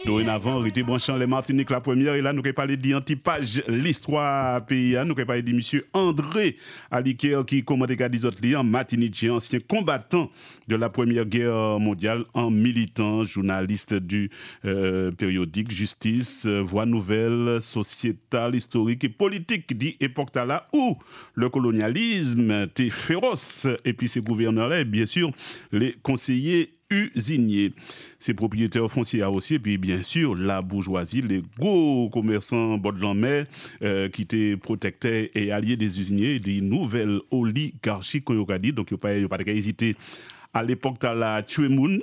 Dorénavant, Rité Branchant, les Martiniques, la première, et là, nous avons parlé d'Antipage, l'histoire pays, nous avons parlé de monsieur André Aliker, qui commandait des autres liens, Martinique, ancien combattant de la Première Guerre mondiale, en militant, journaliste du périodique Justice, Voix Nouvelle, sociétale, historique et politique, dit époque là où le colonialisme était féroce, et puis ces gouverneurs-là, bien sûr, les conseillers usiniers, ces propriétaires fonciers aussi, et puis bien sûr la bourgeoisie, les gros commerçants bord de la mer qui étaient protecteurs et alliés des usiniers, des nouvelles oligarchies qu'on a dit, donc il n'y a pas hésité à l'époque de la tuer moun.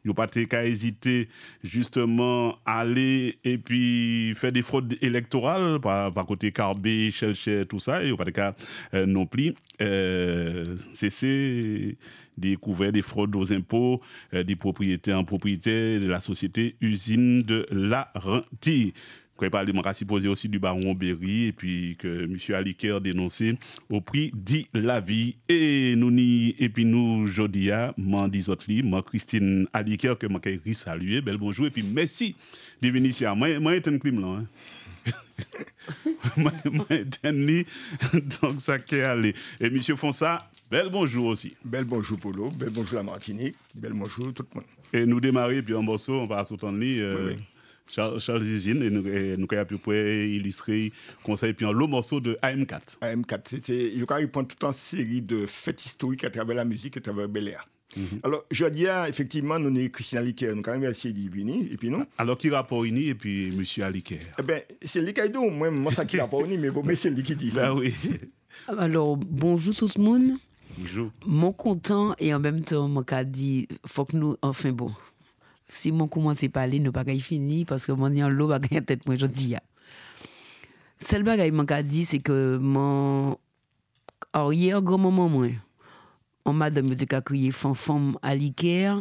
Il n'y a pas qu'à hésiter justement à aller et puis faire des fraudes électorales par côté Carbé, Chelcher, tout ça. Il n'y a pas qu'à non plus cesser découvrir des fraudes aux impôts, des propriétés en propriété de la société usine de la Renti. Quand il parle de Marassi posé aussi du baron Berry et puis que M. Aliker dénoncé au prix dit la vie. Et nous, Jodia, Mandizotli, moi, Christine Aliker, que moi, je saluer, bel bonjour, et puis merci de venir ici. Moi, je suis un crime là. Moi, donc ça qui est allé. Et M. Fonsa, bel bonjour aussi. Bel bonjour, Polo, bel bonjour la Martinique, bel bonjour tout le monde. Et nous démarrer, puis en morceau, on va s'entendre. Oui. Charles Zizine, et nous avons à peu près illustré conseil puis un long morceau de AM4. AM4, c'était, il répond toute une série de faits historiques à travers la musique et à travers Bel Air. Alors, je dis, effectivement, nous sommes Christian Aliker, nous avons essayé d'y venir, et puis non. Alors, qui rapport Ini et puis M. Aliker? Eh bien, c'est Likaido, moi, ça qui rapport Ini, mais c'est lui qui dit. Ben oui. Alors, bonjour tout le monde. Bonjour. Mon content, et en même temps, mon cas dit, faut que nous, enfin bon. Si mon commence à parler, nous pas fini parce que mon en l'eau va gagner tête moi je dis. Seul bagay mon ka dit c'est que mon hier grand moment moi on madame de ka crier femme Aliker,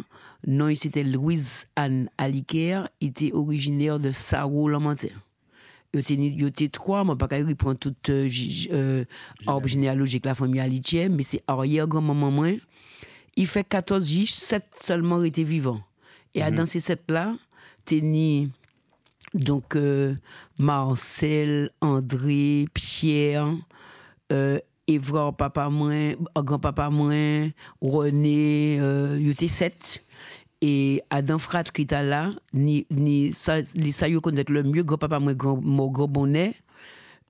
non c'était Louise Anne Aliker, il était originaire de Sao-Lamantin. Il était trois, moi pas reprendre toute arbre généalogique la famille Aliker, mais c'est arrière grand moment moi. Il fait 14 jours, 7 seulement étaient vivants. Et dans ces sept-là, t'es donc Marcel, André, Pierre, Évrard, papa moins, grand-papa moins, René, il était 7. Et Adam Frat qui était là, les saillots connaître le mieux, grand-papa moins, grand bonnet,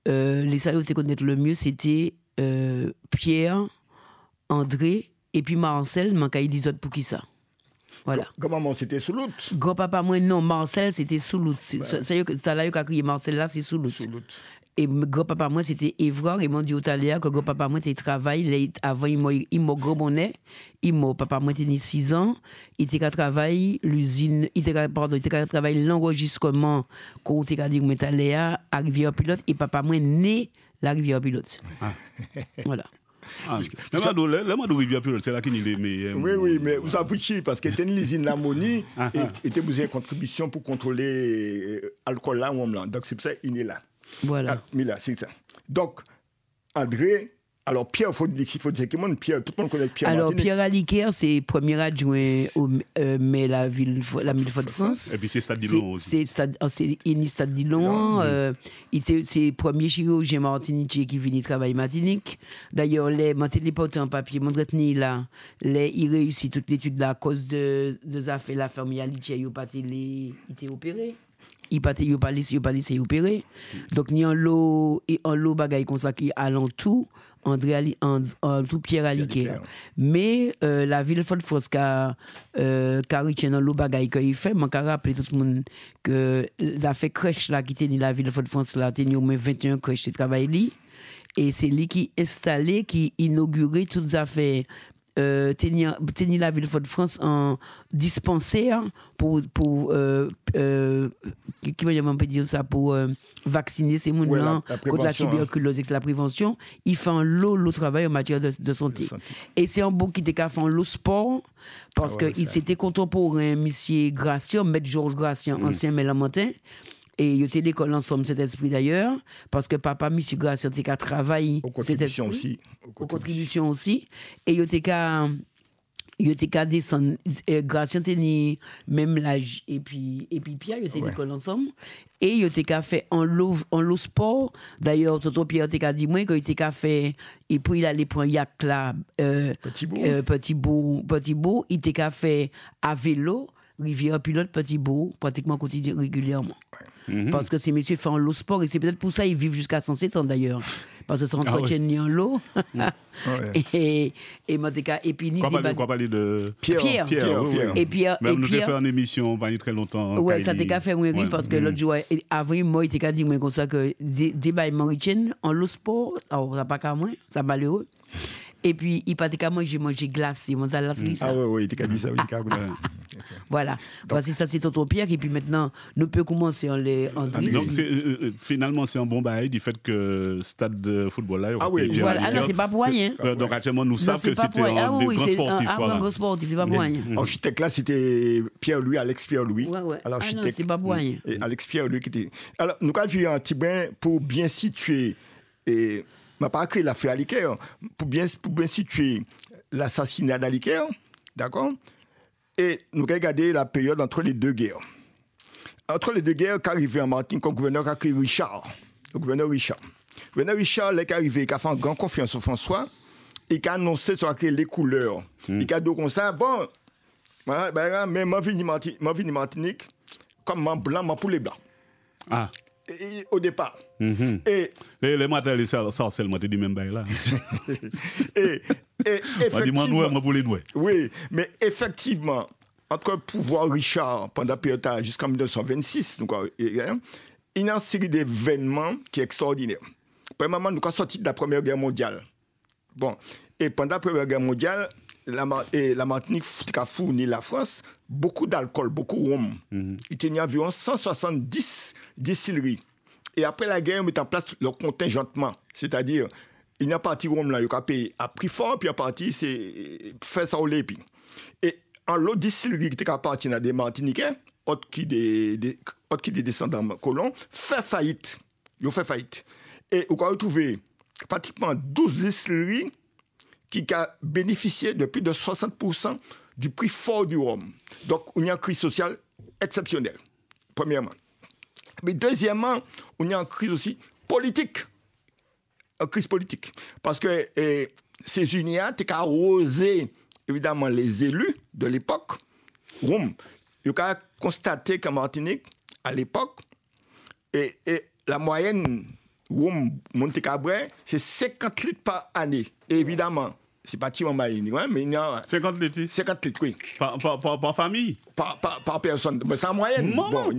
les saillots qui connaître le mieux, c'était Pierre, André, et puis Marcel, manquait 10 autres pour qui ça? Voilà. Grand-maman, c'était Soulout. Grand-papa, moi, non, Marcel, c'était Soulout. Ça là, il a crié Marcel, là, c'est Soulout. Et grand-papa, moi, c'était Évrard. Et mon Dieu, que grand-papa, moi, il travaille. Avant, il m'a grand bonnet. Papa, moi, il 6 ans. Il était à travailler l'usine. Il était à travailler l'enregistrement. Quand il a dit que il à Rivière-Pilote. Et papa, moi, né la Rivière-Pilote. Ah. Voilà. Le Rivière-Pilote, c'est là qu'il est meilleur. Oui, mais vous avez parce que c'était une usine d'ammonie et était besoin de contribution pour contrôler l'alcool là ou là. Donc c'est pour ça qu'il est là. Voilà. Mais là, c'est ça. Donc, André, alors Pierre, il faut dire que tout le monde connaît Pierre. Alors Martinique. Pierre Aliker, c'est premier adjoint au mais la ville Fort-de-France. Et puis c'est Stade Dillon aussi. C'est Stade Dillon. C'est premier chirurgien martiniquais qui vient travailler Martinique. D'ailleurs, les portés en papier, mon retenu là, il réussit toute l'étude là à cause de affaires la famille Aliker, il était opéré. Il pas laissé opérer. Donc ni en l'eau bagaille comme ça qui alentour André en tout Pierre Aliker. Mais la ville Fort-de-France qu'a dans l'eau bagaille qu'il fait, man ka rappeler tout le monde que ça fait crèche là qui tenait la ville Fort-de-France là, tenait au moins 21 crèches qui travaillent li et c'est lui qui installé qui inauguré toutes les affaires tenir la ville de Fort-de-France en dispensaire pour vacciner ces gens contre la tuberculose et la prévention. Il fait un lot travail en matière de santé. Et c'est un bon qui était fait un lot sport parce qu'il s'était contemporain monsieur Gratien, maître Georges Gratien, ancien Mélamantin. Et il était l'école ensemble, cet esprit d'ailleurs, parce que papa, M. Gratien, il a travaillé. Aux contributions aussi. Et il il était qu'à descendre, grâce à même l'âge, et puis Pierre, il était l'école ensemble, et il était qu'à faire en l'eau sport. D'ailleurs, Toto Pierre était qu'à dire, moi, qu'il était qu'à faire, et puis il allait prendre yak là, Petit Beau, il était qu'à faire à vélo, Rivière Pilote, Petit Beau, pratiquement quotidien, régulièrement. Parce que ces messieurs font l'eau sport, et c'est peut-être pour ça qu'ils vivent jusqu'à 107 ans d'ailleurs. Parce que ça entretiennent en l'eau. Et puis quoi parler de Pierre. Et Pierre. Même nous avons fait une émission pas très longtemps. Ouais, ça t'a qu'à faire oui parce que l'autre jour avant moi il t'a qu'à dire comme ça que débat maritien en l'eau sport, ça pas qu'à moi, ça malheureux. Et puis, il partait qu'à manger glacé. Moi, ça l'a ça. Ah oui, il t'a dit ça, oui. Voilà. Voici ça, c'est Tonton Pierre. Et puis maintenant, nous pouvons commencer en donc, finalement, c'est un bon bail du fait que stade de football là. Ah oui, voilà. Ah non, c'est pas pour rien. Donc, actuellement, nous savons que c'était un grand sportif. Un grand sportif, c'est pas pour rien. L'architecte là, c'était Pierre-Louis, Alex Pierre-Louis. Ouais. Ah non, c'est pas pour rien. Et Alex Pierre-Louis qui était. Alors, nous avons vu un petit bain pour bien situer. Et je n'ai pas créé l'affaire Aliker, pour bien situer l'assassinat d'Aliker, d'accord? Et nous regardons la période entre les deux guerres. Entre les deux guerres, qu'arrivait en Martinique, le gouverneur a créé Richard. Le gouverneur Richard, est arrivé, qui a fait une grande confiance au François, et qui a annoncé sur les couleurs. Il a dit comme ça, bon, mais moi, je viens de Martinique, comme moi blanc, moi pour les blancs. Ah. Et, au départ. Et les matériels, ça, c'est le matériel du même bail là. et effectivement. Moi pour les doigts. Oui, mais effectivement, entre le pouvoir Richard, pendant la période jusqu'en 1926, il y a une série d'événements qui est extraordinaire. Premièrement, nous sommes sortis de la Première Guerre mondiale. Bon, et pendant la Première Guerre mondiale, la Martinique a fourni la France beaucoup d'alcool, beaucoup de rhum. Il y a environ 170 distilleries. Et après la guerre, on met en place le contingentement. C'est-à-dire, il y a partie rhum là, il y a payé à prix fort, puis à partie, c'est faire ça au lépi. Et en l'autre distillerie qui appartient à des Martiniquais, autres qui des descendants colons, fait faillite. Ils ont fait faillite. Et on a retrouvé pratiquement 12 distilleries qui a bénéficié de plus de 60% du prix fort du rhum. Donc, on y a une crise sociale exceptionnelle, premièrement. Mais deuxièmement, on y a une crise aussi politique. Une crise politique. Parce que ces unions ont arrosé, évidemment, les élus de l'époque. Rhum. Ils ont constaté qu'en Martinique, à l'époque, et la moyenne rhum Monte-Cabret, c'est 50 litres par année. Et évidemment, c'est pas Timon Maïni, mais il y a 50 litres. 50 litres, oui. Par famille? Par personne. Mais c'est en moyenne. Bon,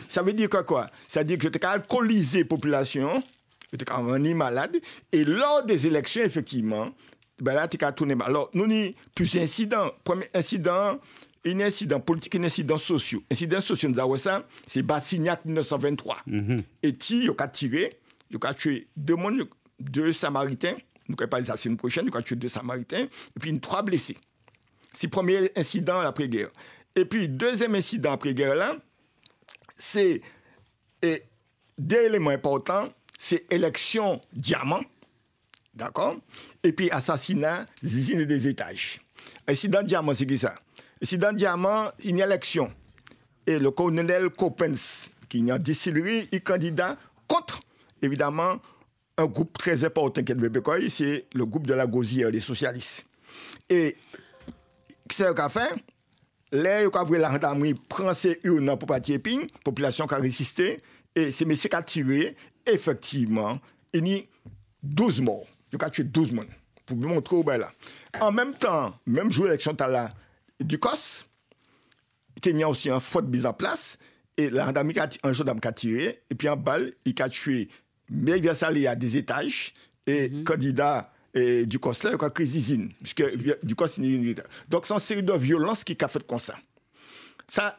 ça veut dire quoi? Ça veut dire que tu as alcoolisé la population, tu as rendu malade, et lors des élections, effectivement, là, tu as tourné mal. Alors, nous avons plusieurs incidents. Premier incident, un incident politique et un incident social. Incident social, nous avons ça, c'est Bassignac 1923. Et il a tiré, il a tué deux Samaritains. Nous allons parler de ça la semaine prochaine. Nous avons tué 2 Samaritains et puis 3 blessés. C'est le premier incident après-guerre. Et puis, deuxième incident après-guerre, là, c'est 2 éléments importants. C'est élection diamant, d'accord? Et puis, assassinat, zizine et des étages. Incident diamant, c'est qui ça? Incident diamant, il y a élection. Et le colonel Coppens, qui est en distillerie, il est candidat contre, évidemment, un groupe très important qui est de c'est le groupe de la Gauzière, les socialistes. Et c'est ce qu'a fait. Là, il a la gendarmerie prend ces urnes pour partir épine, la population qui a résisté, et c'est messieurs qui a tiré. Effectivement, il y a 12 morts. Il a tué 12 morts. Pour vous montrer où là. En même temps, même jour l'élection du COS, il y a aussi un faute mise en place, et la gendarmerie un gendarme qui a tiré, et puis en balle, il a tué. Mais il y a des étages et candidat du COS là, il y a une crise puisque du COS donc c'est une série de violences qui a fait comme ça. Ça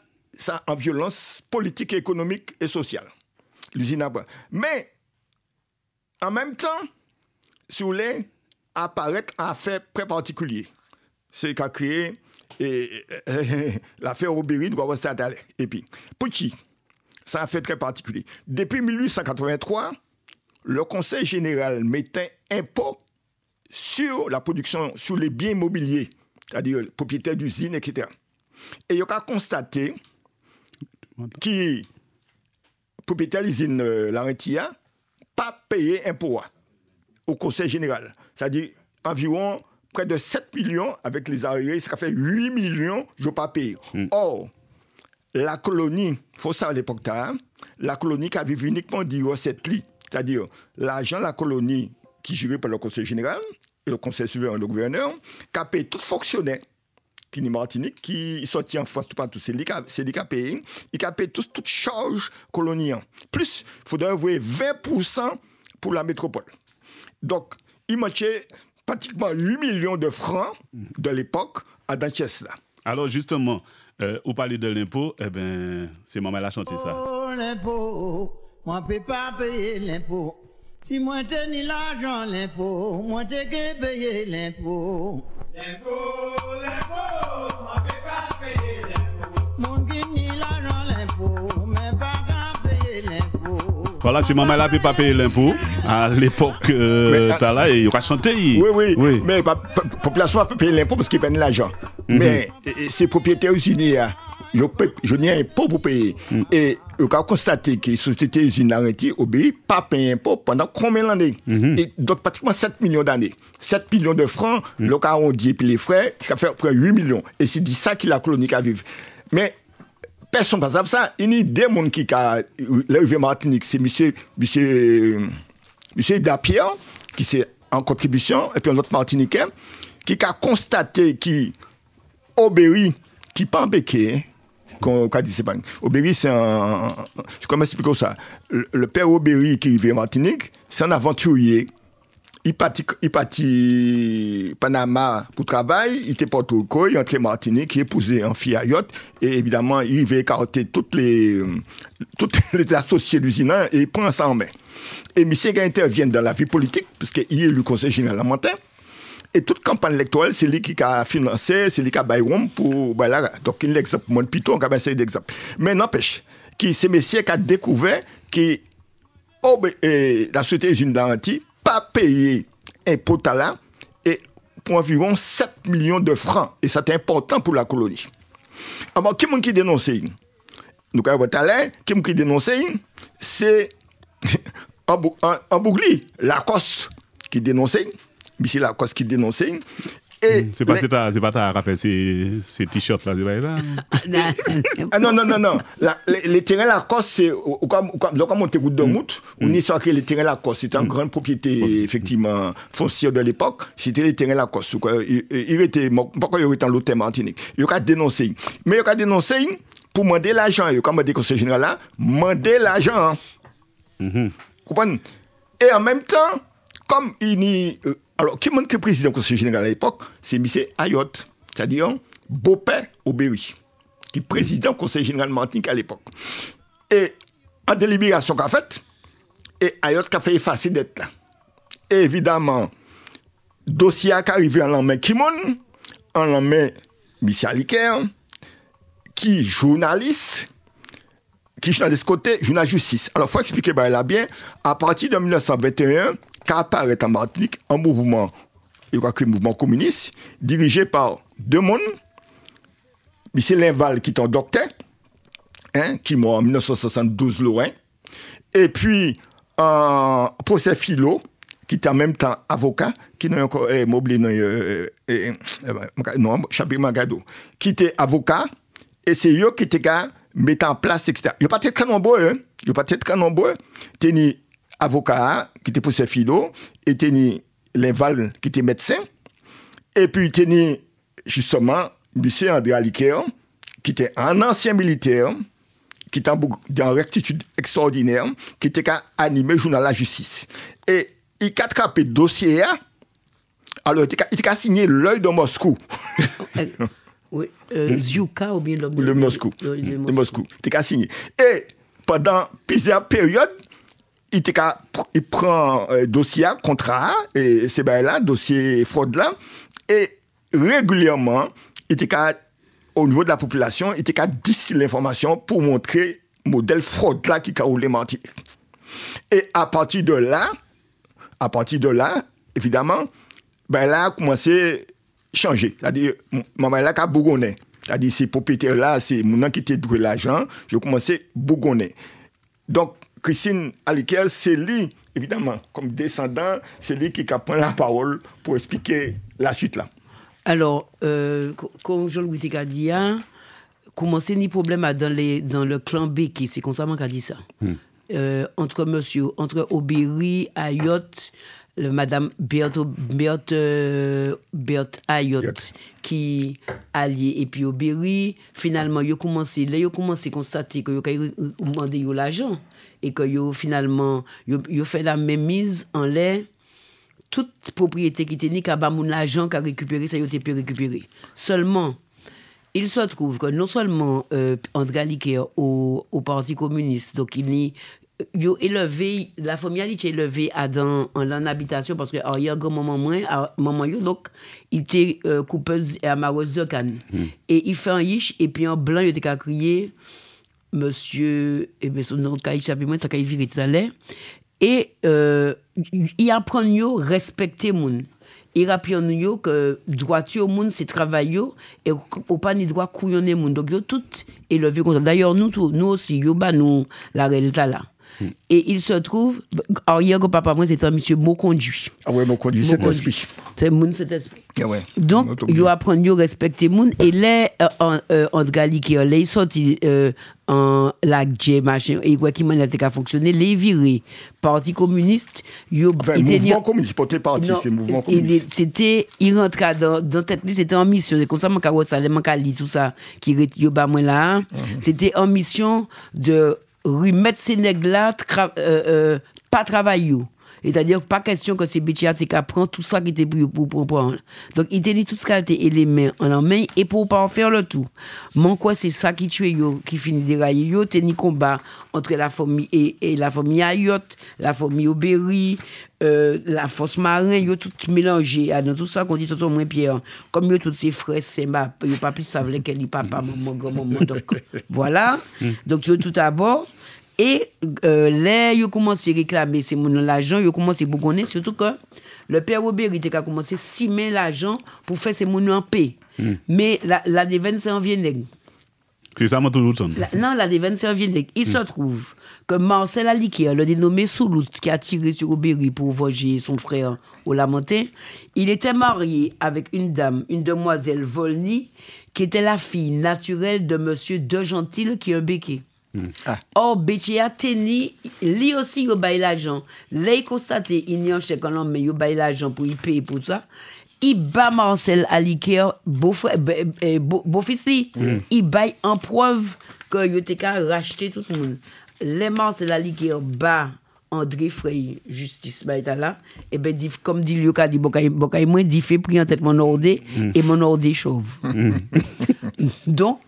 en violence politique, économique et sociale. L'usine à bois. Mais en même temps, si vous voulez, apparaît un affaire très particulier. C'est qu'a créé l'affaire Aubéry de Guavostadale. Et puis, Pucci, c'est un fait très particulier. Depuis 1883, le Conseil général mettait impôt sur la production, sur les biens immobiliers. c'est-à-dire propriétaire d'usine, etc. Et il a constaté que propriétaire de l'usine Larentia pas payé impôt au Conseil général. C'est-à-dire environ près de 7 millions avec les arriérés, ça fait 8 millions, je n'ai pas payé. Or, la colonie, il faut ça à l'époque, la colonie qui avait uniquement dit cette lit, c'est-à-dire l'argent de la colonie qui géré par le Conseil général et le Conseil souverain, le gouverneur, qui a payé tout fonctionnaire qui est Martinique, qui sortit en France, tout partout, c'est lui qui a payé, il a payé toute charge coloniale. Plus, il faudrait avoir 20% pour la métropole. Donc, il manquait pratiquement 8 millions de francs de l'époque à Danchès. Alors, justement, vous parlez de l'impôt, eh ben, c'est maman qui a chanté ça. Oh, l'impôt, moi, je ne peux pas payer l'impôt. Si moi, je n'ai l'argent, l'impôt, moi, je peux payer l'impôt. L'impôt, moi, je ne peux pas payer l'impôt. Mon qui n'y l'argent, l'impôt, mais pas qu'à payer l'impôt. Voilà, si maman là ne peut pas payer l'impôt, à l'époque, là, il a chanté. Oui. Mais la population peut payer l'impôt parce qu'il paye l'argent. Mais ces propriétaires usiniers, je n'ai un impôt pour payer. Et on a constaté que la société usine Larentie obéit pas payer impôt pendant combien d'années? Et donc pratiquement 7 millions d'années. 7 millions de francs, le cas on dit, et puis les frais, ça fait près de 8 millions. Et c'est dit ça que la colonie a vécu. Mais personne ne sait ça. Il y a des gens qui ont l'arrivée Martinique, c'est monsieur Dapierre, qui c'est en contribution, et puis un autre Martiniquais, qui a constaté que Aubéry, qui n'est pas en béquet, qu'on dit c'est pas. Aubéry, c'est un. Comment expliquer ça? Le père Aubéry qui vit en Martinique, c'est un aventurier. Il partit Panama pour travail, il était Porto Rico, il est entré en Martinique, il épousait un fille à yacht, et évidemment, il veut écarter toutes les associés de l'usine et il prend ça en main. Et monsieur intervient dans la vie politique, puisqu'il est le conseil général à Montagne. Et toute campagne électorale, c'est lui qui a financé, c'est lui qui a baillé pour. Voilà. Donc, il y a l'exemple, moi, plutôt, on a essayé d'exemple. Mais n'empêche, que c'est monsieur qui a découvert que la société usine Larentie pas payé impôt talent et pour environ 7 millions de francs. Et c'est important pour la colonie. Alors, qui est dénoncé? Nous avons talent, qui dénoncé? C'est en Bougli, Lacoste qui dénonçait. Mais c'est Lacoste qui dénonçait. C'est pas ta rappel, ces t-shirts là, c'est pas non. Les terrains Lacoste, c'est comme on te goûte de mout, on y sort que les terrains Lacoste, c'était une grande propriété, effectivement, foncière de l'époque, c'était les terrains Lacoste. Il était, pourquoi il était en l'hôtel Martinique? Il a dénoncé. Mais il a dénoncé pour demander l'argent. Il a demandé au conseil général là, demander l'argent. Vous comprenez? Et en même temps, comme il y alors, qui est le président du Conseil général à l'époque? C'est M. Ayot, c'est-à-dire beau-père Aubéry, qui est président du Conseil général Martinique à l'époque. Et en délibération qu'a faite, et Ayot a fait effacer d'être là. Et évidemment, dossier qui arrivé en l'en main Kimon, en l'en main M. Aliker, qui journaliste côté journal justice. Alors, il faut expliquer là bien, à partir de 1921, qu'apparaît en Martinique un mouvement, un mouvement communiste, dirigé par deux mondes. M. Linval, qui est un docteur, qui est mort en 1972, Lorrain. Et puis, Procès Philo, qui est en même temps avocat, qui n'est encore Chabri Magado, qui était avocat, et c'est eux qui étaient mettre en place, etc. Il n'y a pas très nombreux, Teni avocat, qui était Procès Philo, et Teni Linval, qui était médecin, et puis Teni, justement, M. André Aliker, qui était un ancien militaire, qui était en rectitude extraordinaire, qui était animé journal La Justice. Et il a attrapé le dossier, alors il a signé l'œil de Moscou. Oui, Ziuka ou bien l'homme de Moscou. De Moscou. Il a signé. Et pendant plusieurs périodes, il prend dossier, contrat, et c'est là, dossier fraude là, et régulièrement, au niveau de la population, il était qu'à distiller l'information pour montrer le modèle fraude là qui a roulé Martinique. Et à partir de là, évidemment, là a commencé changé. C'est-à-dire, maman là, qui bourgonnais. C'est-à-dire, ces propriétaires-là, c'est mon qui était doué l'argent, je commençais bourgonnais. Donc, Christine Aliker, c'est lui, évidemment, comme descendant, c'est lui qui prend la parole pour expliquer la suite là. Alors, comme Jean-Louis a dit, commencer ni problème dans le clan Béké, c'est comme ça qu'on a dit ça. Entre Obéry, Ayot, Madame Berthe Ayot, qui allié, et puis Obéry, finalement, ils ont commencé à constater qu'ils ont demandé l'argent, et que finalement, ils ont fait la même mise en l'air. Toute propriété qui était ni qu'à bamoun l'argent qu'a récupéré, ça y a été pu récupérer. Seulement, il se trouve que non seulement André Aliker au Parti communiste, donc il a élevé, la famille a été élevée en habitation parce que il y a un grand moment, donc il était coupeuse et amareuse de canne. Et il fait un yish, et puis en blanc, il était crié, monsieur, et bien son nom, il échappé moi, ça a viré tout à l'heure. Et il apprend à respecter les gens. Il apprend que droiture au monde, c'est travail, et qu'on pas ni droit couillonner les gens. Donc, ils ont tout élevé comme ça. D'ailleurs, nous aussi, nous la réalité là. Et il se trouve, alors hier, que papa, moi, c'était un monsieur mot conduit. Ah ouais, mot conduit, cet esprit. C'est mon cet esprit. Ah ouais. Donc, il apprend à respecter les gens. Et là, André Aliker, là, il sortit en lac machin, et quoi qui m'a dit qu'à fonctionner, les virés, Parti communiste, mouvement communiste, porté parti, c'est mouvement communiste. Il rentrait dans tête, c'était en mission, c'est comme ça, mon carrosse, tout ça, qui est bas moi là, c'était en mission de remettre ces nègres-là, pas travailler. C'est-à-dire, pas question que ces bêtises prennent tout ça qui était pour prendre. Donc, il te dit tout ce qu'elle était les mains en main et pour pas en faire le tout. Mon quoi, c'est ça qui tue qui finit de dérailler. Yo, t'es ni combat entre la famille et la famille Ayot, la famille Obéry, la force marin, yo tout mélangé. Dans tout ça qu'on dit tout au moins Pierre. Comme yo tous ces frères, c'est ma, yo pas plus savoir quel est papa, maman, grand-maman. Donc, voilà. Donc, yo tout d'abord. Et là, ils ont commencé à réclamer l'argent, ils ont commencé à bougonner, surtout que le père Obéry a commencé à simer l'argent pour faire ces monnaies en paix. Mais la dévenne, c'est en Viennet. C'est ça, moi, tout le temps. Non, la dévenne, c'est en Viennet. Il se trouve que Marcel Aliker, le dénommé Soulout, qui a tiré sur Obéry pour voger son frère au Lamentin, il était marié avec une dame, une demoiselle Volny, qui était la fille naturelle de monsieur De Gentil, qui est un béquet. Or, Béché a tenu, lui aussi, il a baillé l'argent. Là, il constate, il n'y a un chèque en l'homme, mais il a baillé l'argent pour y payer pour ça. Il bat Marcel Aliker, beau-fils, il baille en preuve qu'il était qu'à racheter tout le monde. Les Marcel Aliker bat André Frey, justice, là, et ben, comme dit Lucas, dit, Bokay, moi, dit, fait pris en tête mon ordre et mon ordre chauve. Donc,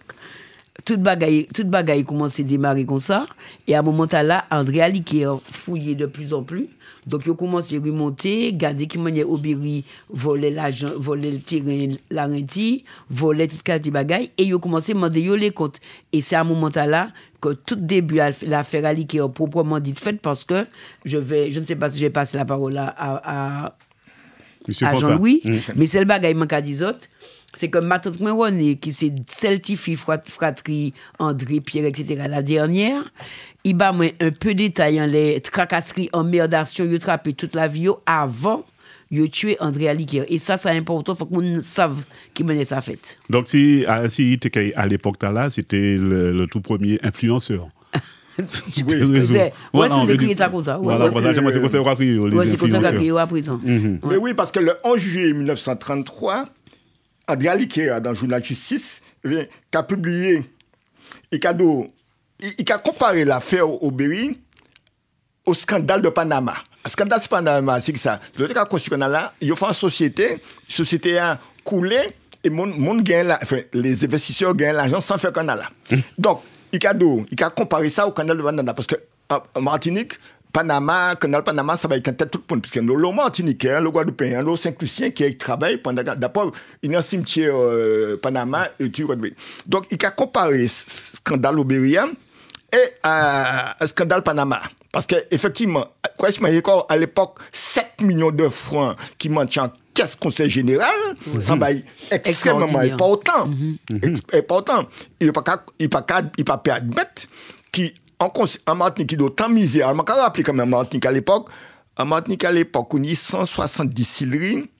toute bagaille commence à démarrer comme ça. Et à un moment là, André Aliker fouillé de plus en plus. Donc, il commence à remonter, garder qui maniait Obéry, voler l'argent, voler le terrain, la renti, voler toute qualité bagaille. Et il commence à demander les comptes. Et c'est à un moment là que tout début l'affaire Aliker proprement dit faite parce que je ne sais pas si j'ai passé la parole à Jean-Louis, mais c'est le bagaille manque dit autres. C'est que ma tante René, qui c'est celle qui fit fratrie André, Pierre, etc., la dernière, il bat un peu de détails en les tracasseries, en merdation, il a trappé toute la vie avant de tuer André Aliker. Et ça, c'est important, il faut que nous sachions qui menait sa fête. Donc, si à l'époque, là, c'était le tout premier influenceur. Voilà, on écrit ça comme ça. Voilà, c'est comme ça qu'on a crié les influenceurs. C'est comme ça qu'on a crié à présent. Mais oui, parce que le 11 juillet 1933, André Aliker, dans le journal Justice, qui a publié, il a comparé l'affaire Obéry au scandale de Panama. Le scandale de Panama, c'est que ça. Le cas de ce scandale-là, il a fait une société a coulé, et les investisseurs gagnent l'argent sans faire canal là. Donc, il a comparé ça au canal de Panama, parce que Martinique, Panama, canal Panama, ça va être en tête tout le monde. Parce que le Martiniquais, le Guadeloupéen, le Saint-Lucien qui travaille pendant. D'abord, il y a un cimetière Panama et tu donc, il a comparé ce scandale Obéry et un scandale Panama. Parce qu'effectivement, à l'époque, 7 millions de francs qui maintiennent qu'est-ce conseil général, ça va extrêmement important. Important. Il ne peut pas permettre en Martinique, qui d'autant misère. Je me rappelle quand même en Martinique à l'époque, on a 170 scieries,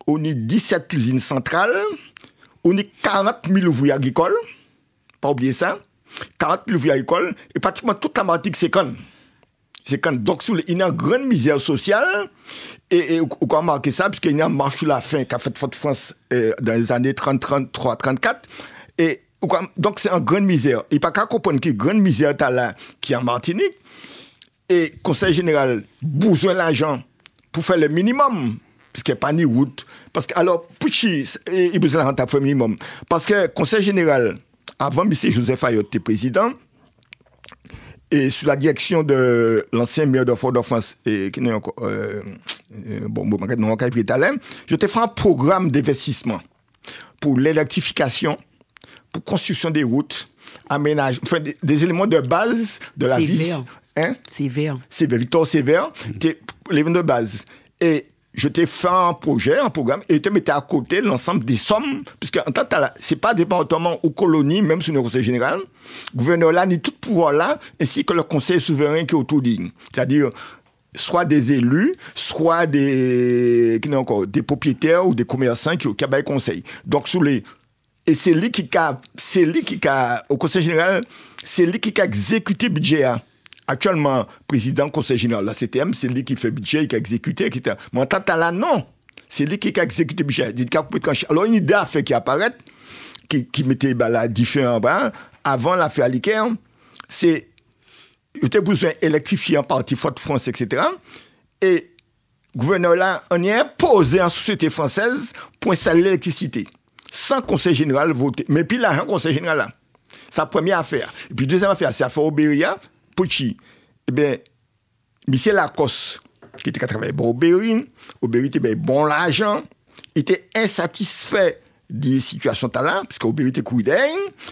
on a 17 usines centrales, on a 40 000 ouvriers agricoles, pas oublier ça, 40 000 ouvriers agricoles, et pratiquement toute la Martinique, c'est quand. Donc, il y a une grande misère sociale, et on peut remarquer ça, puisqu'il y a une marche sur la faim qu'a fait Fort-de-France dans les années 30, 33, 34, et donc c'est une grande misère. Il n'y a pas qu'à comprendre qu'il y a une grande misère là, qui est en Martinique, et le Conseil général besoin d'argent pour faire le minimum, parce qu'il n'y a pas ni route. Parce que, alors, pour qui il a besoin d'argent pour faire le minimum? Parce que le Conseil général, avant M. Joseph Ayotte était président, et sous la direction de l'ancien maire de Fort-de-France, qui n'est encore, je t'ai fait un programme d'investissement pour l'électrification, pour construction des routes, aménagement, enfin des éléments de base de la vie. Sévère. Victor Sévère, l'élément de base. Et je t'ai fait un programme, et je te mettais à côté l'ensemble des sommes, puisque en tant que c'est pas département ou colonie, même sous le conseil général, le gouverneur là, ni tout pouvoir là, ainsi que le conseil souverain qui est autour de lui. C'est-à-dire, soit des élus, soit des propriétaires ou des commerçants qui ont le conseil. Donc, et c'est lui qui a, au conseil général, c'est lui qui a exécuté le budget. Actuellement, président du conseil général de la CTM, c'est lui qui fait le budget, qui a exécuté, etc. Mais en tant que là, non. C'est lui qui a exécuté le budget. Alors, une idée à faire qui apparaît, qui mettait la différence avant l'affaire Aliker, c'est il y a besoin d'électrifier en partie Fort-de-France, etc. Et le gouverneur là, on y a imposé en société française pour installer l'électricité. Sans conseil général voter. Mais puis là, un conseil général là. C'est la première affaire. Et puis deuxième affaire, c'est l'affaire Aubéria. Pouchi. Eh bien, Michel Lacoste, qui était travaillé pour Aubéry était bon l'argent, il était insatisfait des situations là, parce qu'Aubéry était couillé,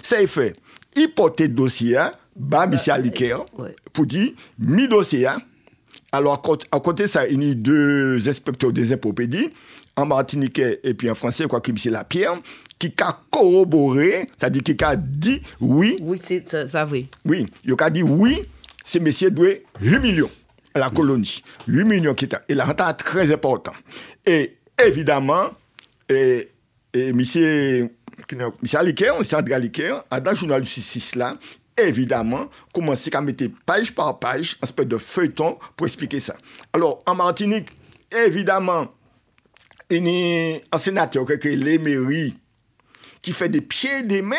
ça il fait. Il portait le dossier, Michel Aliker, pour dire, mi dossier. Alors, à côté ça, il y a deux inspecteurs des impôts pédis, en Martinique et puis en français, quoi que Michel Lapierre, qui a corroboré, c'est-à-dire qui a dit oui. Oui, c'est ça vrai. Oui, il a dit oui, ces messieurs doivent 8 millions à la colonie. 8 millions qui étaient. Et la rente est très important. Et évidemment, monsieur Aliker, André Aliker, dans le journal du 6 là, évidemment, commencer à mettre page par page un espèce de feuilleton pour expliquer ça. Alors, en Martinique, évidemment, il y a un sénateur qui a créé les mairies qui fait des pieds et des mains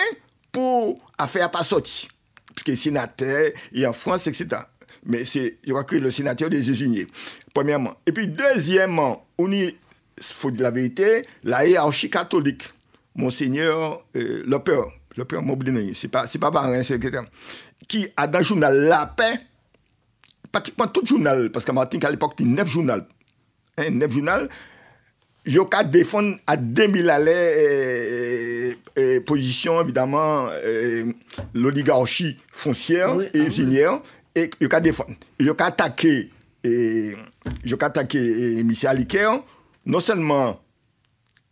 pour faire pas sortir. Parce que sénateur, et en France, etc. Mais il y aura que le sénateur des États-Unis, premièrement. Et puis, deuxièmement, il faut dire la vérité, la hiérarchie catholique, Monseigneur le père Moblin, c'est pas Barin, c'est etc. Qui a dans le journal La Paix, pratiquement tout journal, parce qu'à Martinique, à l'époque, il y a 9 journaux. 9 journaux. Il y a défendre à 2000 allées position, évidemment, l'oligarchie foncière et usinière, et il y a défendre. Il y a attaquer M. Aliker, non seulement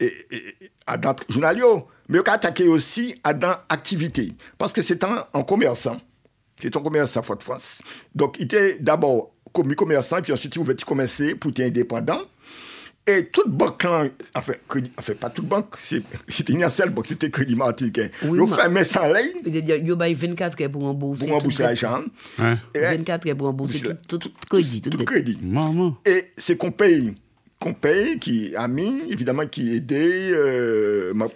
dans le journal, mais il y a attaqué aussi dans l'activité. Parce que c'est un commerçant. C'est un commerçant Fort-de-France. Donc, il était d'abord comme commerçant, puis ensuite, il voulait commencer pour être indépendant. Et toute banque, pas toute banque, c'était une seule banque, c'était Crédit Martinique. Oui, ils fermaient sans l'aide. C'est-à-dire, ils ont 24 heures pour rembourser. Pour rembourser l'argent. 24 heures pour rembourser tout crédit. Tout crédit. Maman. Et c'est qu'on paye, qui a mis, évidemment, qui aidait. Ma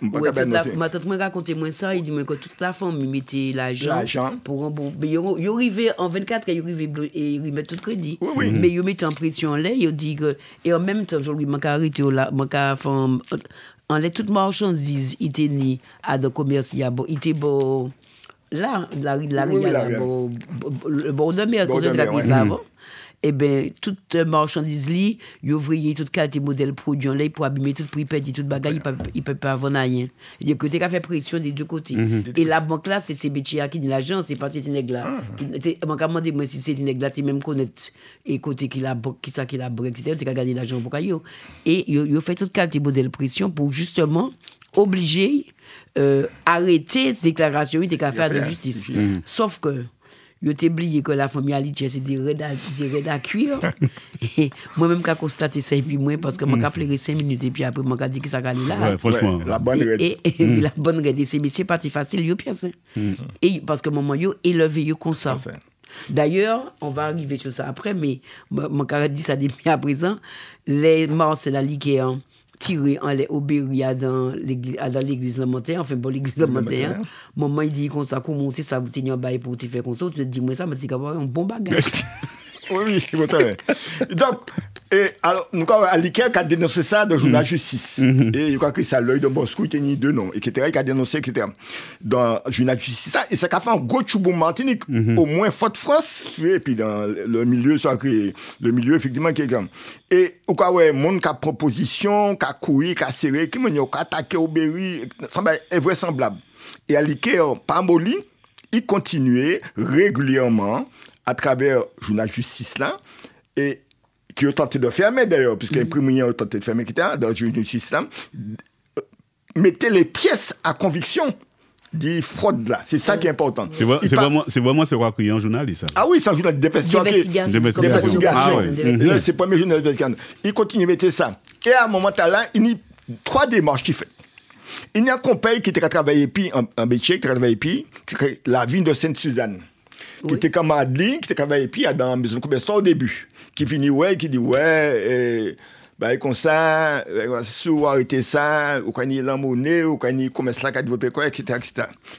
tante m'a raconté moi ça, il dit que toute la famille mettait l'argent pour rembourser. Mais ils arrivaient en 24 heures, ils remettent tout crédit. Oui. Mais ils mettent en pression là, ils disent que. Et en même temps, je lui ai arrêté là, en les toutes marchandises, il était ni à de commerce, il était beau. Là, le bord de mer, quand on a avant. eh bien, toute marchandise, li, ils ouvriers, toute qualité modèle produit, là, pour abîmer tout prix, perdre toute bagaille, il ne peut pas avoir rien. Il y a que tu as fait pression des deux côtés. Et la banque là, c'est CBTA qui dit l'argent, c'est pas cette nègre là. Moi, je si c'est une nègre là, c'est même connaître et côté qui la banque, qui ça qui la banque, etc. Tu as gagné l'argent pour caillou. Et il fait toute qualité modèle pression pour justement obliger arrêter ces déclarations, il a faire de justice. Sauf que il a oublié que la famille Alicia c'est des raids à cuire. Et moi-même, j'ai constaté ça, et puis moi, parce que je m'ai pleuré 5 minutes, et puis après, je m'ai dit que ça allait là. Ouais, franchement. La bonne raide. Et la bonne raide, ces messieurs, pas si facile, ils pièce. Et parce que maman, ils élevé comme ça. D'ailleurs, on va arriver sur ça après, mais mon carré dit ça depuis à présent. Les morts, c'est la ligue tiré en les Aubéria dans l'église Lamantin, enfin pour l'église Lamantin. Maman il dit comme ça, comment monter ça, vous tenir en bail pour te faire comme ça, tu te dis moi ça, me dit qu'avoir un bon bagage. Oui, c'est bon. Donc, alors, nous avons Aliker qui a dénoncé ça dans le journal Justice. Et il a écrit ça, l'œil de Bosco, il a deux noms, etc. Il a dénoncé, etc. Dans le journal Justice, ça, et ça a fait un gros choubou Martinique, au moins Fort-France, tu vois, et puis dans le milieu, ça a créé, le milieu, effectivement, qui est comme. Et, au cas où, monde qui a proposition, qui a couru, qui a serré, qui a attaqué au Berry, ça est vraisemblable. Et Aliker, par Moli, il continuait régulièrement à travers le journal Justice là, et qui ont tenté de fermer d'ailleurs, puisque les premiers ont tenté de fermer, etc., dans le journal Justice là, mettez les pièces à conviction des fraudes là. C'est ça qui est important. C'est vraiment ce qu'on a en journaliste. Ah oui, c'est un journal d'investigation. Ah, oui. C'est le premier journal d'investigation. Il continue à mettre ça. Et à un moment là, il y a 3 démarches qu'il fait. Il y a un compagnie qui était travaillé puis en Béché, qui travaillait puis la ville de Sainte-Suzanne. Qui était comme Adeline, qui était travaillé puis dans la maison de commerce au début. Qui finit, qui dit, comme ça, si vous arrêtez ça, vous connaissez la monnaie, vous connaissez le commerce là qui a développé quoi, etc.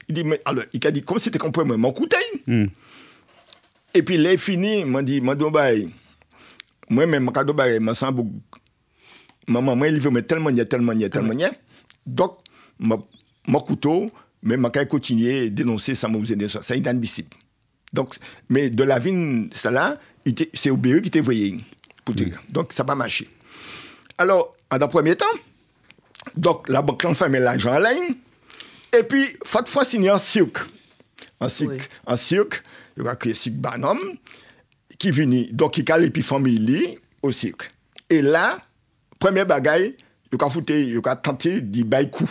Il dit, mais alors, il a dit, comme c'était compris, mon couteil. Et puis, là, il finit, il m'a dit, moi-même, mon cadeau, je sens beaucoup. Maman, il veut me tellement. Donc, mon couteau, mais je continuer à dénoncer ça, c'est inadmissible. Donc, mais de la vigne, ça là, c'est au Berry qui était voyé. Donc, ça n'a pas marché. Alors, dans le premier temps, donc, la banque fait met l'argent en ligne, et puis, fois signer en cirque. En cirque, il y a un cirque Banhomme qui vient, donc, il a les familles au cirque. Et là, premier bagaille, il a tenté d'y bailler coup.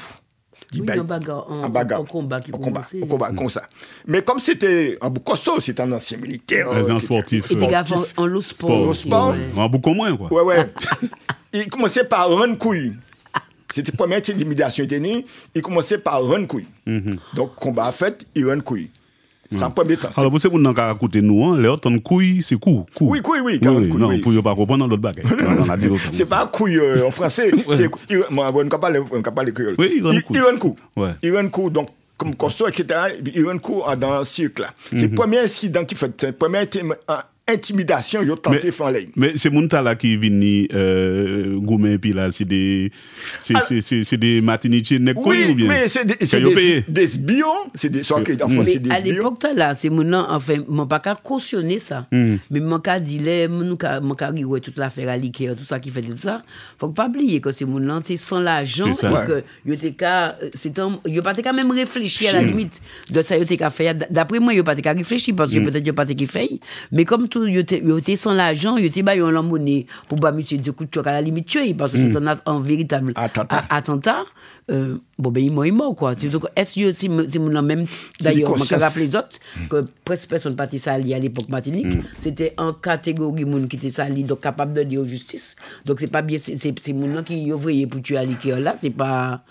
Un combat qui commençait. Un combat comme ça. Mais comme c'était un Boukosso, c'était un ancien militaire. Un sportif. C'était en low sport. Un beaucoup moins, quoi. Ouais. Il commençait par rendre couille. C'était la première intimidation. Il commençait par rendre couille. Donc, combat fait, il rend couille. C'est en premier temps. Alors, vous savez, on a écouté nous, les autres couille, c'est coup. Oui. Non, pour ne pas comprendre l'autre bagaille. C'est pas couille en français. Moi, on ne peut pas l'écrire. Oui, il rend coup. Il rend coup, donc, comme Kosso, etc. Il rend coup dans un cirque là. C'est le premier incident qui fait. C'est le premier intimidation, ils ont tenté de faire. Mais c'est Montala qui vient Goumé, puis là, c'est des Martiniquais, oui, mais c'est des sbires, c'est des soins qui c'est des à l'époque, là, c'est mon nom, enfin, mon pas qu'à cautionner ça. Mais mon cas dit, mon cas ouais, toute l'affaire à l'IKEA, tout ça qui fait tout ça. Faut pas oublier que c'est mon nom, c'est sans l'argent, et que il pas qu'à même réfléchir à la limite de ça, il qu'à faire. D'après moi, il pas qu'à réfléchir, parce que peut-être il pas qu'à faire, mais comme tout il était sans l'argent, il était baillé en monnaie pour pas monsieur de coup de choc à la limite tuer parce que c'est un véritable attentat. Bon ben il mort quoi. Donc est-ce que c'est mon même d'ailleurs on peut rappeler les autres que presque personne parti sali à l'époque Martinique, c'était en catégorie monde qui était sali donc capable de dire justice. Donc c'est pas bien c'est mon qui ouvrier pour tuer à l'IKEA là, c'est pas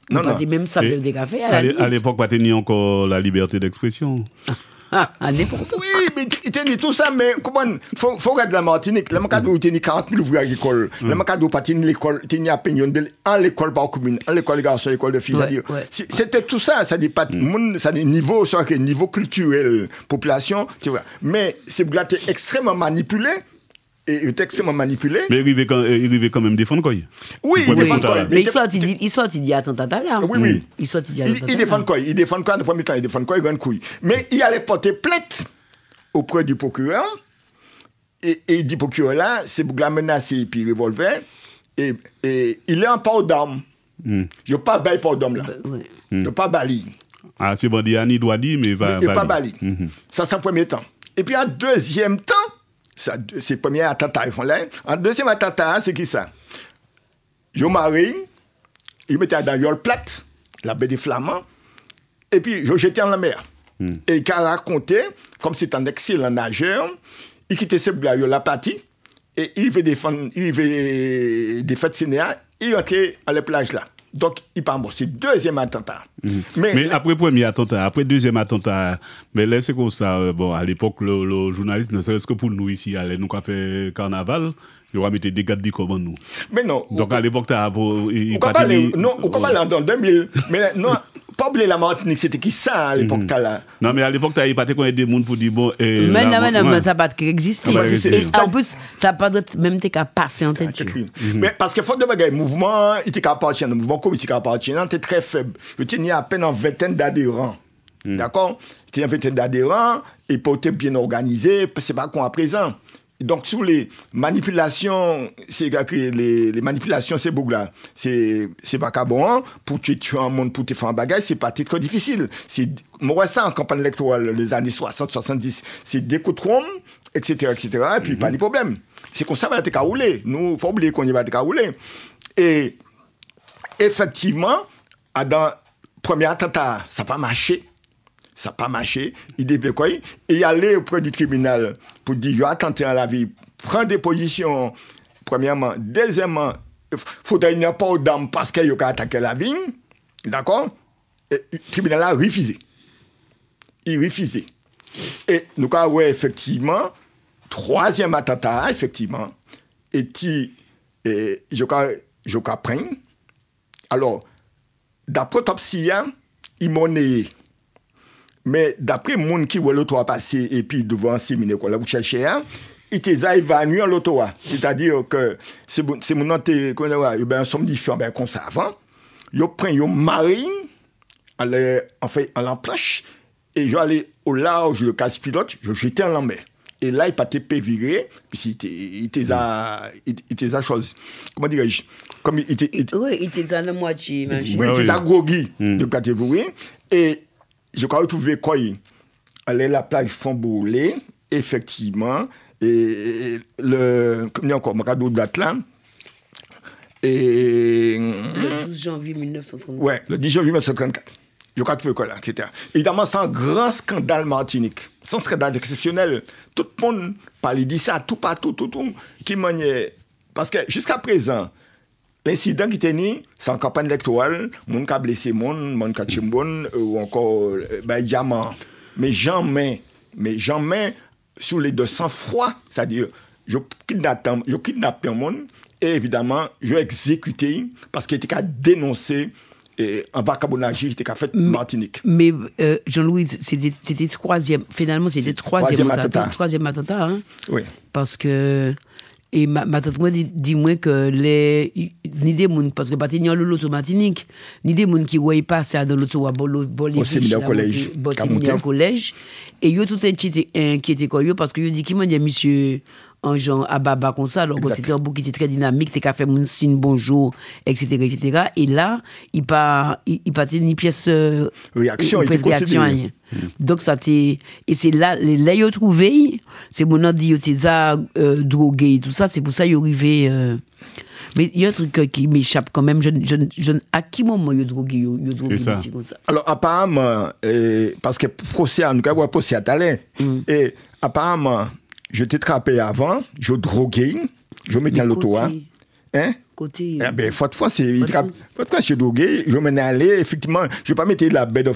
non. Même ça fait des cafés à l'époque pas tenir encore la liberté d'expression. Oui, mais il tenait tout ça, mais comment faut regarder la Martinique. La Martinique, il tenait 40 000 ouvriers à l'école. La Martinique, pas tenir l'école, tenir à Pignon, en l'école par commune, en l'école des garçons, l'école de filles. C'était tout ça, ça dit pas ça dit niveau, soit que niveau culturel, population, tu vois. Mais c'est extrêmement manipulé. Et il est extrêmement manipulé. Mais il arrivait quand même défendre quoi. Oui, il défend quoi. Mais il sortit d'y attentat là. Oui. Il sortit d'y attentat. Il défend quoi. Il défend quoi dans le premier temps. Il défend quoi, il gagne couille. Mais il allait porter plainte auprès du procureur et il dit procureur là, c'est pour la menacer, puis revolver, et il est en port d'armes. Je pas bail port d'armes là. Je pas bali. Ah, c'est bandit, il doit dire, mais pas bali. Pas bali. Ça, c'est en premier temps. Et puis en deuxième temps, c'est le premier attentat, ils font là. En deuxième attentat, c'est qui ça? Je marie, il mettait dans Yol plate, la baie des Flamands, et puis je jetais en la mer. Et il a raconté, comme c'est un excellent nageur, il quittait ce gars, la partie, et il veut défendre Sénéa, il rentrait à la plage là. Donc, il part bon. C'est deuxième attentat. Mais après premier attentat, après deuxième attentat, mais là, c'est comme ça. Bon, à l'époque, le journaliste, ne serait-ce que pour nous ici, nous qui fait carnaval, il va mettre des gardes du comment nous. Mais non. Donc, à l'époque, tu as. On parle en 2000. Mais non, pas oublier la Martinique, c'était qui ça à l'époque là? Non, mais à l'époque, tu n'avais pas des gens pour dire bon. Mais non, ça n'a pas existé. En plus, ça n'a pas même été qu'à passer en tête. Mais parce que faut de le mouvement, il était appartient, le mouvement communiste appartient, était très faible. Je tenais à peine en vingtaine d'adhérents. D'accord? Il tenait en vingtaine d'adhérents, et pour être bien organisé, c'est pas qu'on à présent. Donc, sur les manipulations, c'est les manipulations, c'est beaucoup là. C'est pas bon. Pour tuer un monde, pour te faire un bagage, c'est pas très difficile. Moi, ça, en campagne électorale, les années 60, 70, c'est des coups de trompe, etc., et puis pas de problème. C'est comme ça, va être roulé. Nous, il faut oublier qu'on y va être roulé. Et effectivement, dans le premier attentat, ça n'a pas marché. Ça n'a pas marché. Il débloque. Et il allait auprès du tribunal pour dire, je vais attenter à la vie, prendre des positions, premièrement. Deuxièmement, il faudrait n'y pas d'âme parce qu'il a attaqué la vigne. D'accord? Et le tribunal a refusé. Il refusait. Et nous avons effectivement, troisième attentat, effectivement, et je prends. Alors, d'après l'autopsie, il m'a né. Mais d'après le monde qui voit l'auto passer et puis devant un séminaire qu'on a cherché, il était évanoui en l'auto. C'est-à-dire que c'est mon nom, il y a un somnifère comme ça avant. Il prend un marine, en la planche, et je allais au large, le casse-pilote, je jetais en la mer. Et là, il partait viré, puis il était à chose. Comment dirais-je? Comme il était. Oui, il était à la moitié. Oui, il était à groggy de catégorie. Et je crois retrouver quoi? Aller à la plage Font-Bourlé, effectivement. Et comment dire encore? Ma date là. Et. Le 12 janvier 1934. Ouais, le 10 janvier 1934. Je crois que quoi là, etc. Évidemment, c'est un grand scandale Martinique. C'est un scandale exceptionnel. Tout le monde parlait de ça, tout partout, tout. Qui maniait. Parce que jusqu'à présent, l'incident qui était né, c'est en campagne électorale, mon qui a blessé, mon qui a tué, ou encore, diamant. Mais jamais, sur les 200 froid, c'est-à-dire, je kidnappe un monde, et évidemment, je exécuté, parce qu'il était qu'à dénoncer. Et en vacabonage, il était qu'à faire Martinique. Mais Jean-Louis, c'était troisième. Finalement, c'était troisième attentat. Troisième attentat, hein? Oui. Parce que. Et ma tante moi dit moi que ni des gens, parce que pas tenir l'auto Martinique, ni des gens qui voyaient pas ça dans l'auto au séminaire collège. Et yo tout inquiété parce que yo dit qui m'a dit monsieur en genre à baba comme ça, alors c'était un bouc qui était très dynamique, c'est qu'a fait mon signe bonjour, etc. Et là, il pas ni pièce réaction, rien. Donc ça t'est et c'est là yo trouvé, c'est mon dit yo t'es drogué tout ça, c'est pour ça yo arrivé mais il y a un truc qui m'échappe quand même, à qui moment yo drogué comme ça. Alors apparemment parce que procès nous avons procès à talent et apparemment je t'ai trappé avant, je droguais, je mettais en l'auto. Côté. Fois je droguais, je m'en allais, effectivement, je ne vais pas mettre la baie de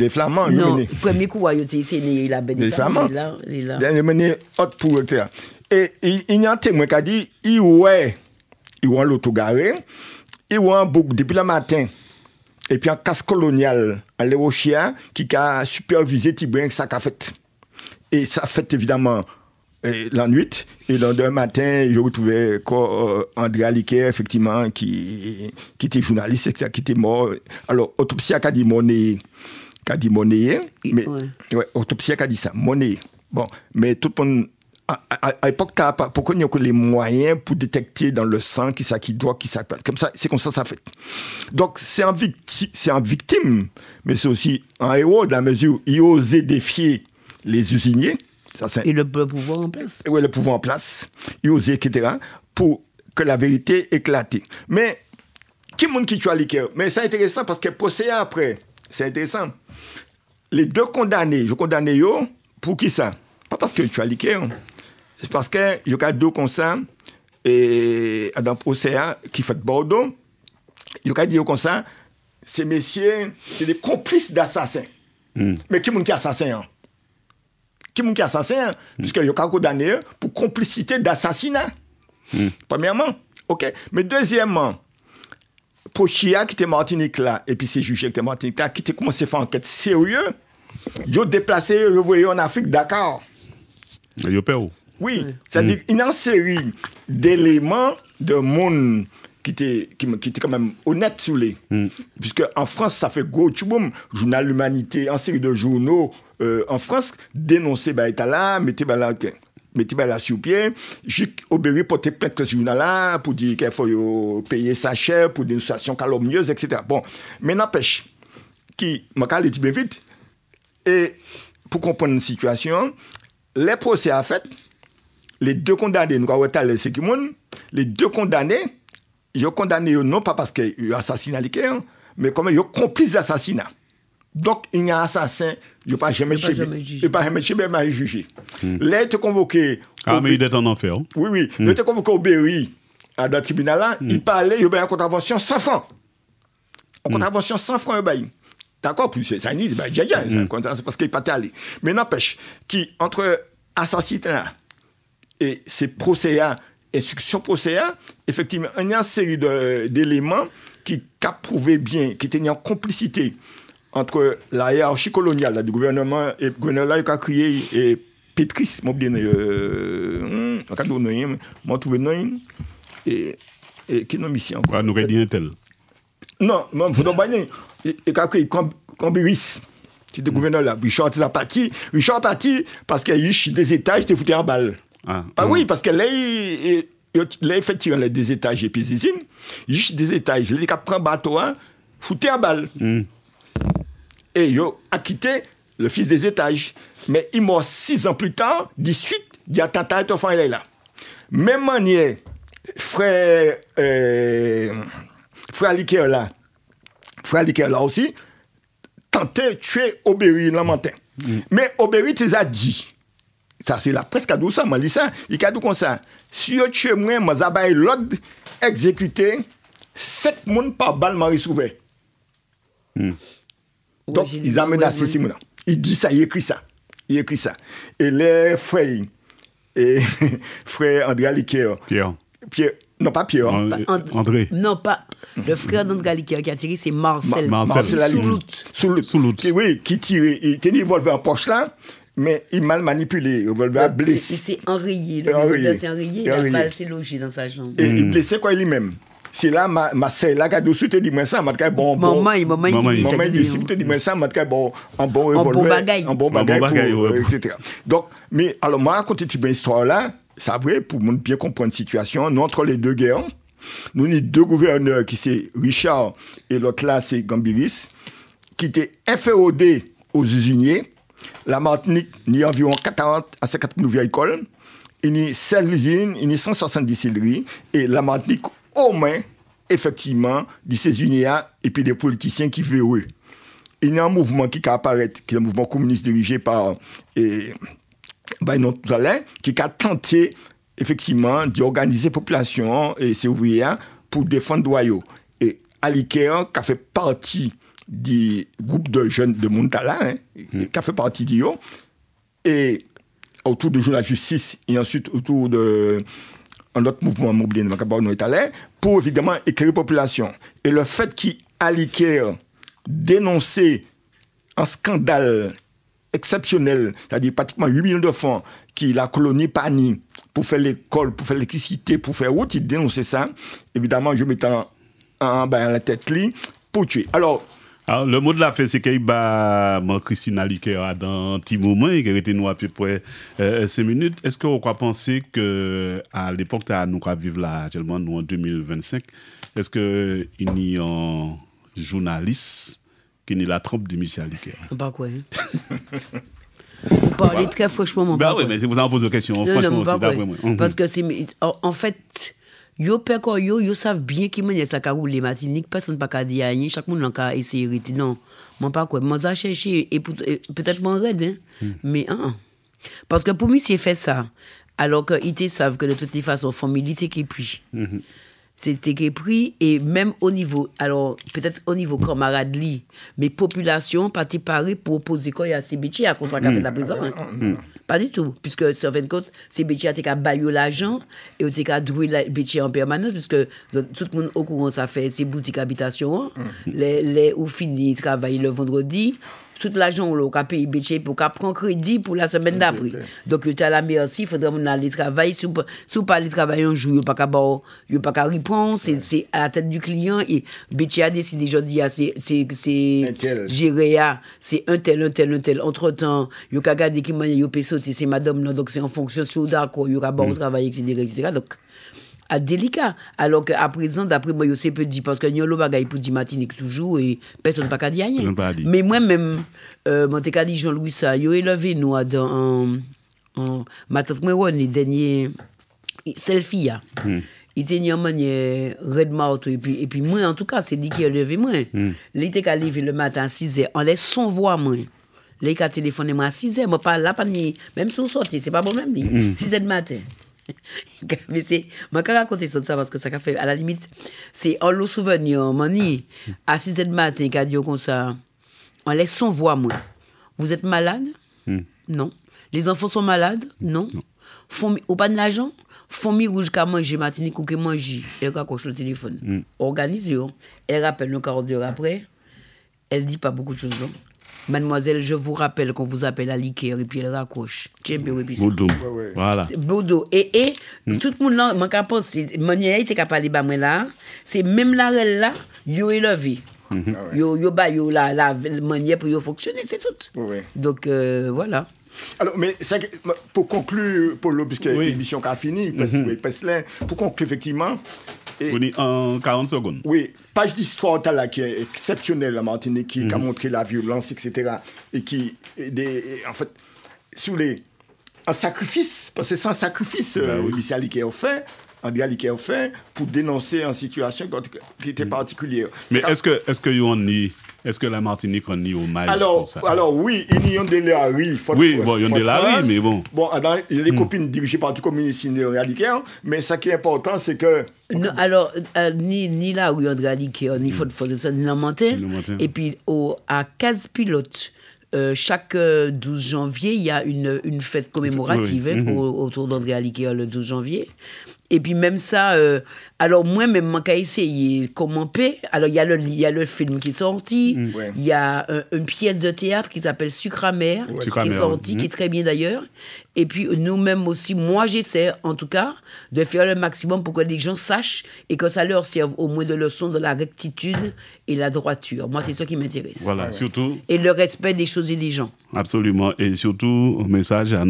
Flamands. Non, le premier coup, c'est la baie de Flamands. Je menais autre pour etc. Et il y a un témoin qui a dit, il voit l'auto garé, il voit un bouc depuis le matin. Et puis un casse colonial, un léochien qui a supervisé Tibrin, ça a fait. Et ça a fait évidemment. La nuit, et le lendemain matin, je retrouvais André Aliquet, effectivement, qui était journaliste, etc., qui était mort. Alors, autopsie a dit monnaie, mais autopsie a dit ça, monnaie. Bon, mais tout le monde à l'époque, pourquoi il n'y a que les moyens pour détecter dans le sang qui ça qui doit, qui ça pas. Comme ça, c'est comme ça fait. Donc, c'est un victime, mais c'est aussi un héros de la mesure où il osait défier les usiniers. Ça, Et le pouvoir en place. Oui, le pouvoir en place. Il osait, etc., pour que la vérité éclate. Mais, qui est-ce qui tue Aliker? Mais c'est intéressant parce que procès après, c'est intéressant. Les deux condamnés, je condamne eux pour qui ça? Pas parce que tu as Aliker. C'est parce que il y a deux comme ça, et dans le procès qui fait Bordeaux, il y a dit comme ça, ces messieurs, c'est des complices d'assassins. Mais qui est-ce qui est assassin? Qui est-ce qui est assassin? Puisque il y a condamné pour complicité d'assassinat. Premièrement, ok. Mais deuxièmement, pour Chia qui était Martinique là, et puis ces juges qui étaient Martinique là, qui étaient commencé à faire enquête sérieuse, ils ont déplacé, ils voyaient en Afrique, Dakar. Ils ont oui, c'est-à-dire une série d'éléments de monde qui était quand même honnête sur les. Puisque en France, ça fait gros tchoum, Journal L'Humanité, en série de journaux en France, dénoncer là, mettez là sur pied. Juc Aubéry portait plainte que ce journal-là pour dire qu'il faut payer sa chère pour dénonciation calomnieuse, etc. Bon, mais n'empêche, qui m'a calé bien vite, et pour comprendre une situation, les procès à fait, les deux condamnés, nous avons étalé ce qui monde, les deux condamnés, ils ont condamné non pas parce qu'ils ont assassiné quelqu'un, mais comme ils ont complice d'assassinat. Donc, il y a un assassin, il n'a pas jamais jugé. Là, il était convoqué. Ah, mais il est en enfer. Oui. Il était convoqué au Berry, dans le tribunal là, il parlait, il y a une contravention 100 francs. En contravention 100 francs, d'accord, plus ça dit, c'est parce qu'il n'est pas allé. Mais n'empêche, entre assassinat et ces procès, instruction procès, effectivement, il y a une série d'éléments qui prouvaient bien, qui étaient en complicité entre la hiérarchie coloniale du gouvernement et le gouvernement qui a créé et Pétris, moi bien moi trouvé non et qui non mission quoi nous dit un tel. Non, vous n'avez pas dit et qu'a créé Cambiris. C'était gouverneur là, Richard est parti parce qu'il y a eu des étages, il était foutu en balle. Oui, parce que là, il fait tirer des étages et puis il y a des étages, il a pris un bateau, foutu en balle. Et il a quitté le fils des étages. Mais il mort 6 ans plus tard, 18, il y a attentat et enfant, il est là. Même manière, frère Aliker là aussi, tentait de tuer Aubéry dans le matin. Mais Aubéry a dit, ça c'est la presse qui a dit ça, il a dit comme ça, si je tue moi, je vais l'ordre exécuter 7 personnes par balle Marie Souvet. Donc, ils ont menacé Simona. Il dit ça, il écrit ça. Et les frères, frère André Aliker. Pierre. Non, pas Pierre. André. Non, pas. Le frère d'André Aliker qui a tiré, c'est Marcel. Soulout. Oui, qui tire. Il tenait le revolver en poche là, mais il mal manipulé. Le revolver blessé. Il s'est enrayé. Le revolver s'est enrayé. Il a pas s'est logé dans sa chambre. Et il blessé quoi lui-même. C'est là, ma sœur, là, qui a dessus, te dit, mais ça, m'a dit, bon, maman, il dit, si tu dis, mais ça, m'a dit, bon, un bon revolver, un bon bagaille, etc. Donc, mais, alors, moi, raconter une histoire là, c'est vrai, pour bien comprendre la situation, nous, entre les deux guerres, nous, avons 2 gouverneurs, qui c'est Richard, et l'autre là, c'est Gambiris, qui étaient inféodés aux usiniers. La Martinique, il y a environ 40 à 50 nouvelles écoles, il y a 16 usines, il y a 170 distilleries, et la Martinique, au moins, effectivement, de ces UNIA et puis des politiciens qui veulent. Il y a un mouvement qui apparaît, qui est un mouvement communiste dirigé par notre Alain, qui a tenté, effectivement, d'organiser la population et ses ouvriers pour défendre Doyo. Et Aliker, qui a fait partie du groupe de jeunes de Montala, qui a fait partie d'eux, et autour du jour de la justice, et ensuite autour de un autre mouvement mobilier pour évidemment éclairer la population. Et le fait qu'Aliker dénonçait un scandale exceptionnel, c'est-à-dire pratiquement 8 millions de francs, qui la colonie Pani pour faire l'école, pour faire l'électricité, pour faire route, il dénonçait ça. Évidemment, je mettais en la tête lui pour tuer. Alors, Alors, le mot de la fin, c'est qu'il y a Christine Aliker dans un petit moment, qui a été nous à peu près 5 minutes. Est-ce qu'on croit penser qu'à l'époque, nous vivons là, actuellement, nous en 2025, est-ce qu'il y a un journaliste qui est la trompe de M. Aliker? Pas quoi. Parler très franchement, mon oui, mais si vous en posez une question, franchement, c'est d'après moi. Parce que c'est. En fait. Yo savent bien qui mène ça roule Martinique, personne pas dire rien, chaque monde a essayé non. Moi pas quoi, moi ça chercher et peut-être mon raide mais parce que pour monsieur fait ça alors que ils savent que de toutes les façons famille qui pris. C'était qui pris et même au niveau alors peut-être au niveau camarade li, mais population pas préparée pour opposer quoi il y a ces métiers à quoi ça fait la présent. Pas du tout, puisque sur 24, c'est Bétia qui a baillé l'argent et qui a doué Bétia en permanence, puisque tout le monde au courant, ça fait ses boutiques habitation. Les où fini travailler le vendredi, tout l'argent on a payé Bétia pour prendre crédit pour la semaine d'après. Donc, tu as la merci, il faudrait qu'on aller travailler. Si vous pas aller travailler un jour, il n'y a pas qu'à répondre, c'est à la tête du client. Et Bétia a décidé aujourd'hui, c'est géré, c'est un tel. Entre-temps, il y a qu'à garder qui m'a sauté, c'est madame, là, donc c'est en fonction si vous d'accord, il y aura bon travail, etc. Donc, à délicat. Alors qu'à présent, d'après moi, je sais peu dire, parce que nous avons le bagage pour dire Martinique toujours et personne ne peut pas dire rien. Mais moi-même, mon t'ai dit Jean-Louis ça, il a élevé nous dans ma tante moi, les derniers selfie. Il était en manière red mouth et puis moi, en tout cas, c'est lui qui a levé moi. Il était qu'à lever le matin à 6h, on laisse son voix moi. Là, il a téléphoné moi à 6h, moi pas là, même si on sortait, c'est pas bon même. 6h du matin. Mais c'est moi quand raconter ça parce que ça fait à la limite c'est en le souvenir mani à 6h du matin qu'a dit comme ça on laisse son voix moi vous êtes malade non les enfants sont malades non ou pas de l'argent famille rouge qu'a manger Martinique ou que manger elle raccroche le téléphone organise elle rappelle le 40 heures après elle dit pas beaucoup de choses non? Mademoiselle, je vous rappelle qu'on vous appelle à Liker et puis elle raccroche. Boudou. Voilà. Boudou. Et tout le monde là, je pense, Monier était capable de parler là, c'est même la règle là, yo élevé. Yo ba yo la manière pour yo fonctionner, c'est tout. Donc voilà. Alors, mais ça, pour conclure, Polo, puisque l'émission a fini, pour conclure effectivement. En 40 secondes. Oui, page d'histoire là qui est exceptionnelle, la Martinique, qui a montré la violence, etc. Et qui, en fait, un sacrifice, parce que c'est un sacrifice, Michel Aliker a fait, André Aliker a fait, pour dénoncer une situation qui était particulière. Mais est-ce que la Martinique en y hommage alors, pour ça? Alors oui, il y a des Larry. Oui, bon, il y a des Larry, mais bon. Bon, il y a des copines dirigées par du communiste André Aliker, mais ce qui est important, c'est que... Non, alors, ni là où André Aliker, ni Fort ça, ni Lamantin. Et puis, à 15 pilotes, chaque 12 janvier, il y a une fête commémorative autour d'André Aliker le 12 janvier. Et puis même ça, alors moi-même, je vais essayer comment payer. Alors il y a le film qui est sorti, il y a une pièce de théâtre qui s'appelle Sucre amer, qui est sortie, qui est très bien d'ailleurs. Et puis nous-mêmes aussi, moi j'essaie en tout cas de faire le maximum pour que les gens sachent et que ça leur serve au moins de leçon de la rectitude et la droiture. Moi c'est ça qui m'intéresse. Voilà, surtout. Et le respect des choses et des gens. Absolument. Et surtout, un message à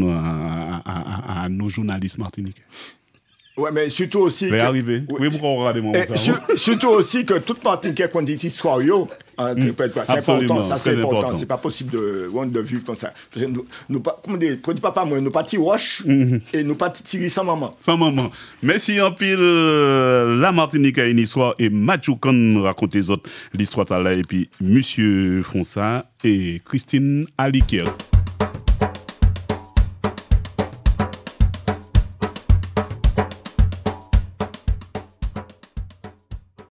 nos journalistes martiniquais. Ouais, mais surtout aussi. Arriver. Oui, pourquoi on regarde mon surtout aussi que toute Martinique qu'on dit histoire, c'est important, ça c'est important. C'est pas possible de vivre comme ça. Nous pas, comment dire, papa, moi, nous pas tiroche et nous pas tirer sans maman. Sans maman. Merci en pile, la Martinique a une histoire et Mathieu Kan raconte les autres l'histoire là et puis Monsieur Fonsa et Christine Aliker.